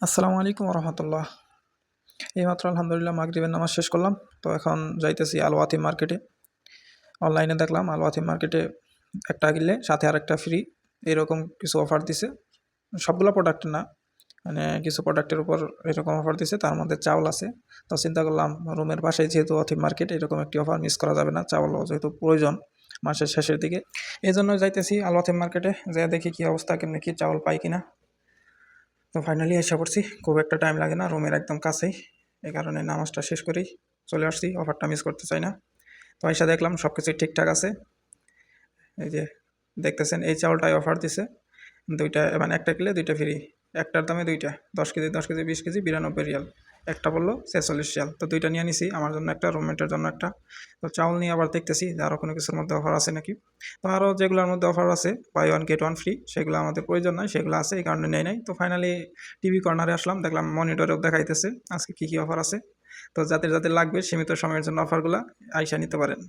আসসালামু আলাইকুম রহমতুল্লাহ। এইমাত্র আলহামদুলিল্লাহ মাগরিবের নামাজ শেষ করলাম। তো এখন যাইতেছি আল ওয়াতিম মার্কেটে। অনলাইনে দেখলাম আল ওয়াতিম মার্কেটে একটা কিনলে সাথে আরেকটা ফ্রি, এরকম কিছু অফার দিছে। সবগুলো প্রোডাক্ট না, মানে কিছু প্রোডাক্টের উপর এরকম অফার দিছে, তার মধ্যে চাউল আছে। তো চিন্তা করলাম রুমের পাশেই যেহেতু ওয়াতিম মার্কেট, এরকম একটি অফার মিস করা যাবে না, চাউলও যেহেতু প্রয়োজন মাসের শেষের দিকে। এই জন্য যাইতেছি আল ওয়াতিম মার্কেটে, যা দেখি কী অবস্থা, কেমনি কী চাউল পাই কিনা। তো ফাইনালি এসে পড়ছি, খুব একটা টাইম লাগে না, রুমের একদম কাছেই। এই কারণে নামাজটা শেষ করেই চলে আসছি, অফারটা মিস করতে চাই না। তো এসে দেখলাম সব কিছুই ঠিকঠাক আছে। এই যে দেখতেছেন, এই চাউলটাই অফার দিছে, দুইটা মানে একটা কিনলে দুইটা ফ্রি। একটার দামে দুইটা, 10 কেজি 10 কেজি 20 কেজি 92 রিয়াল, একটা বললো 46 রিয়াল। তো দুইটা নিয়ে নিছি, আমার জন্য একটা, রুমমেটের জন্য একটা। তো চাউল নিয়ে আবার দেখতেছি যে আরও কোনো কিছুর মধ্যে অফার আছে নাকি। তো আরও যেগুলোর মধ্যে অফার আছে, buy one get one free, সেগুলো আমাদের প্রয়োজন নয়, সেগুলো আছে এই কারণে নেই নাই। তো ফাইনালি টিভি কর্নারে আসলাম, দেখলাম মনিটরেও দেখাইতেছে আজকে কী কী অফার আছে। তো যাদের যাদের লাগবে সীমিত সময়ের জন্য অফারগুলো আইসা নিতে পারেন।